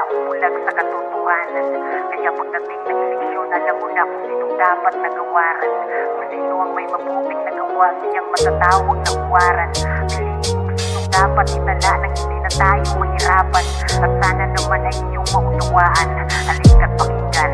taong bulag sa katotohanan. Kaya pagdating ng eleksyon, alam mo na kung sinong dapat nagawaran, kung sino ang may mabuting nagawa, siyang matatawag na uwaran. Piliin kung sinong dapat itala nang hindi na tayo mahirapan, at sana naman ay iyong maunawaan. Halika't pakinggan.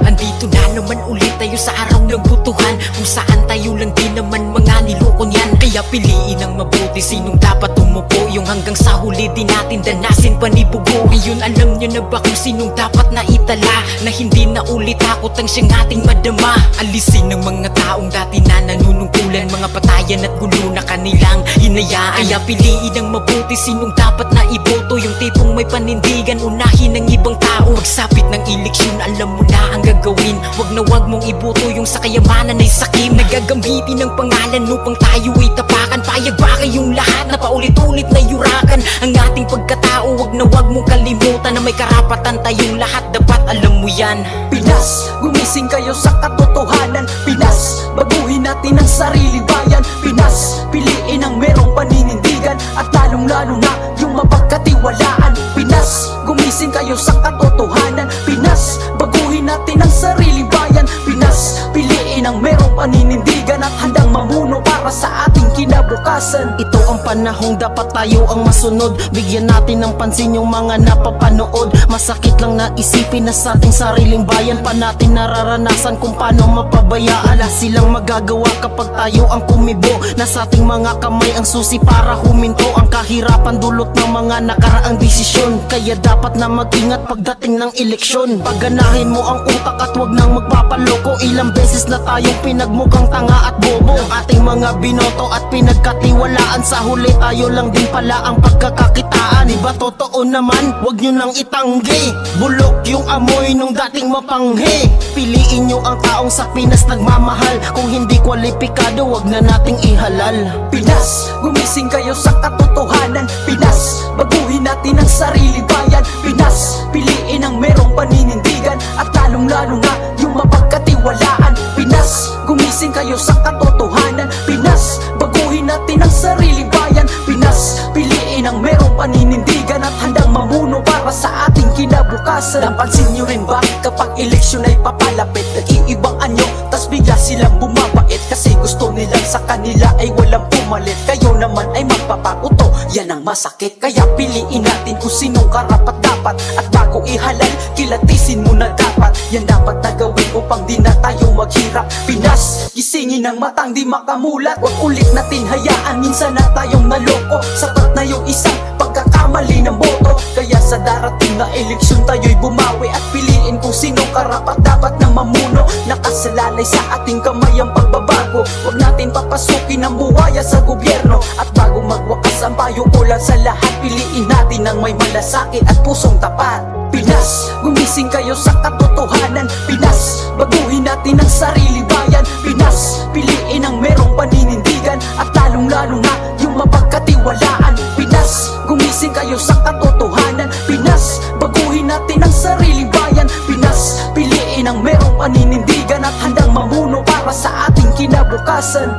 Andito na naman ulit tayo sa araw ng butuhan, kung saan tayo lang din naman mga niloko niyan. Kaya piliin ang mabuti, sinong dapat umupo, yung hanggang sa huli din natin danasin panibugo. Ngayon alam nyo na ba kung sinong dapat na itala, na hindi na ulit takot ang siyang ating madama. Alisin ng mga taong dati na nanunungkulan, mga patayan at gulo na kanilang hinayaan. Kaya piliin ang mabuti, sinong dapat na iboto, yung tipong may panindigan, unahin ng ibang tao. Pagsapit ng eleksyon, alam mo na ang gagawin, wag na wag mong iboto yung sa kayamanan ay sakim. Nagagamitin ng pangalan upang tayo ay tapakan. Payag ba kayong lahat na paulit-ulit na yurakan ang ating pagkatao? Wag na wag mong kalimutan na may karapatan tayong lahat, dapat alam mo yan. Pinas, gumising kayo sa katotohanan. Pinas, baguhin natin ang sariling bayan. Pinas, piliin ang merong paninindigan, at lalong-lalo na yung mapagkatiwalaan. Pinas, gumising kayo sa katotohanan. Pinas, baguhin natin ang sariling bayan. Pinas, piliin ang merong paninindigan, at handang mamuno para sa ating kinabukasan. Ito ang panahong dapat tayo ang masunod, bigyan natin ng pansin yung mga napapanood. Masakit lang na isipin na sa ating sariling bayan pa natin nararanasan kung paano mapabayaan. Wala silang magagawa kapag tayo ang kumibo, na sa ating mga kamay ang susi para huminto ang kahirapan dulot ng mga nakaraang desisyon. Kaya dapat na mag-ingat pagdating ng eleksyon. Pagganahin mo ang utak at wag nang magpapaloko. Ilang beses na tayong pinagmukhang tanga at bobo ng ating mga binoto at pinagkatiwalaan. Sa huli tayo lang din pala ang pagkakakitaan. Diba totoo naman? Wag nyo nang itanggi, bulok yung amoy nung dating mapanghi. Piliin nyo ang taong sa Pinas nagmamahal. Kung hindi kwalipikado, wag na nating ihalal. Pinas, gumising kayo sa katotohanan. Pinas, baguhin natin ang sariling bayan. Pinas, piliin ang merong paninindigan, at lalong-lalo na yung mapagkatiwalaan. Pinas, gumising kayo sa katotohanan. Pinas, baguhin natin ang sariling bayan. Pinas, piliin ang merong paninindigan, at handang mamuno para sa ating kinabukasan. Napansin nyo rin ba kapag eleksyon ay papalapit, nag-iibang anyo, tas bigla silang bumabait, kasi gusto nilang sa kanila ay walang pumalit. Kayo naman ay magpapakuto, yan ang masakit. Kaya piliin natin kung sinong karapat dapat, at bago ihalal, kilatisin mo na dapat. Yan dapat na gawin upang di na tayo maghirap. Pinas, gisingin ang matang di makamulat. Huwag ulit natin hayaan, minsan na tayong naloko. Sapat na yung isang pagkakamali ng boto. Kaya sa darating na eleksyon tayo'y bumawi, at piliin kung sinong karapat dapat na mamuno. Nakasalalay sa ating kamay ang pagbabago. Huwag natin papasukin ang buwaya sa gobyerno, at bago magwakas ang payukulan sa lahat, piliin natin ang may malasakit at pusong tapat. Pinas, gumising kayo sa katotohanan. Pinas, baguhin natin ang sariling bayan. Pinas, piliin ang merong paninindigan, at lalong-lalo na yung mapagkatiwalaan. Pinas, gumising kayo sa katotohanan. Pinas, baguhin natin ang sariling bayan. Pinas, piliin ang merong paninindigan, at handang mamuno para sa ating kinabukasan.